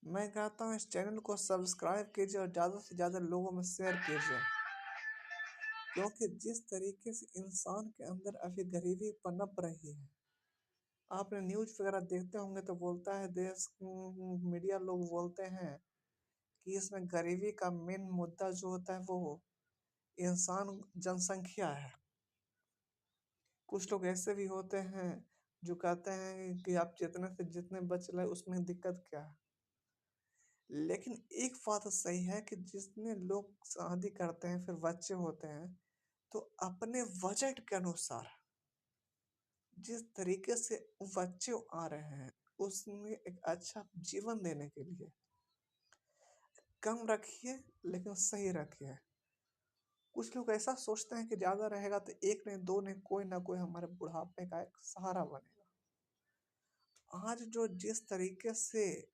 मैं कहता हूँ इस चैनल को सब्सक्राइब कीजिए और ज़्यादा से ज़्यादा लोगों में शेयर कीजिए, क्योंकि जिस तरीके से इंसान के अंदर अभी गरीबी पनप रही है। आपने न्यूज़ वगैरह देखते होंगे तो बोलता है देश मीडिया लोग बोलते हैं कि इसमें गरीबी का मेन मुद्दा जो होता है वो इंसान जनसंख्या है। कुछ लोग ऐसे भी होते हैं जो कहते हैं कि आप जितने से जितने बच रहे उसमें दिक्कत क्या है। लेकिन एक बात सही है कि जितने लोग शादी करते हैं फिर बच्चे होते हैं तो अपने बजट के अनुसार जिस तरीके से बच्चे आ रहे हैं उसमें एक अच्छा जीवन देने के लिए कम रखिए लेकिन सही रखिए। कुछ लोग ऐसा सोचते हैं कि ज्यादा रहेगा तो एक नहीं दो नहीं कोई ना कोई हमारे बुढ़ापे का एक सहारा बनेगा। आज जो जिस तरीके से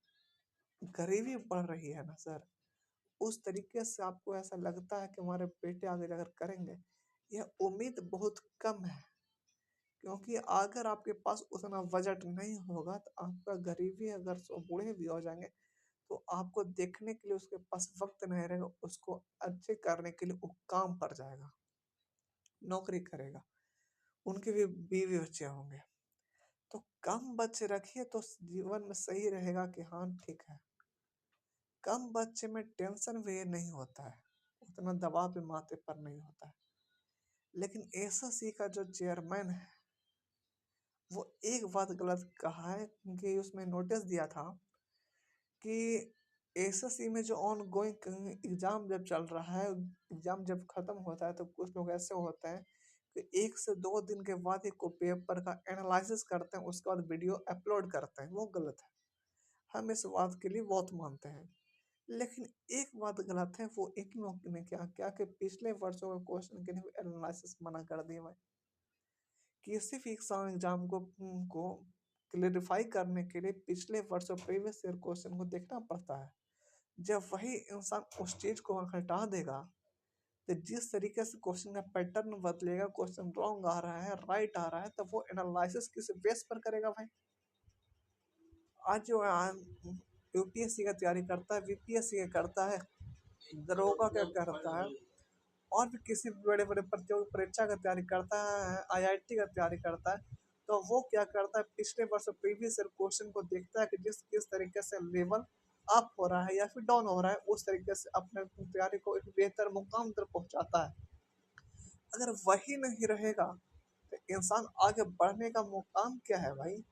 गरीबी बढ़ रही है ना सर, उस तरीके से आपको ऐसा लगता है कि हमारे बेटे आगे जाकर करेंगे, यह उम्मीद बहुत कम है। क्योंकि अगर आपके पास उतना बजट नहीं होगा तो आपका गरीबी अगर बूढ़े भी हो जाएंगे तो आपको देखने के लिए उसके पास वक्त नहीं रहेगा, उसको अच्छे करने के लिए वो काम पर जाएगा, नौकरी करेगा, उनके भी बीवी बच्चे होंगे। तो कम बच्चे रखिए तो जीवन में सही रहेगा कि हाँ ठीक है। कम बच्चे में टेंशन भी नहीं होता है, उतना दबाव भी माथे पर नहीं होता है। लेकिन एसएससी का जो चेयरमैन है वो एक बात गलत कहा है कि उसमें नोटिस दिया था कि एसएससी में जो ऑन गोइंग एग्जाम जब चल रहा है, एग्जाम जब खत्म होता है तो कुछ लोग ऐसे होते हैं कि 1 से 2 दिन के बाद ही को पेपर का एनालिसिस करते हैं, उसके बाद वीडियो अपलोड करते हैं। वो गलत है, हम इस बात के लिए बहुत मानते हैं। लेकिन एक बात गलत है, वो एक लोग ने क्या क्या कि पिछले वर्षों के क्वेश्चन के लिए एनालिसिस मना कर दिए भाई। किसी भी एग्जाम को क्लेरिफाई करने के लिए पिछले वर्षों प्रीवियस ईयर क्वेश्चन को देखना पड़ता है। जब वही इंसान उस चीज को हटा देगा तो जिस तरीके से क्वेश्चन का पैटर्न बदलेगा, क्वेश्चन रॉन्ग आ रहा है राइट आ रहा है, तब वो एनालिसिस किस बेस पर करेगा भाई। आज जो यूपीएससी का तैयारी करता है, बीपीएससी का करता है, दरोगा का करता है, और भी किसी बड़े बड़े प्रतियोगी परीक्षा का तैयारी करता है, आईआईटी का तैयारी करता है, तो वो क्या करता है पिछले वर्ष प्रीवियस ईयर क्वेश्चन को देखता है कि जिस किस तरीके से लेवल अप हो रहा है या फिर डाउन हो रहा है, उस तरीके से अपने तैयारी को एक बेहतर मुकाम तक पहुंचाता है। अगर वही नहीं रहेगा तो इंसान आगे बढ़ने का मुकाम क्या है भाई।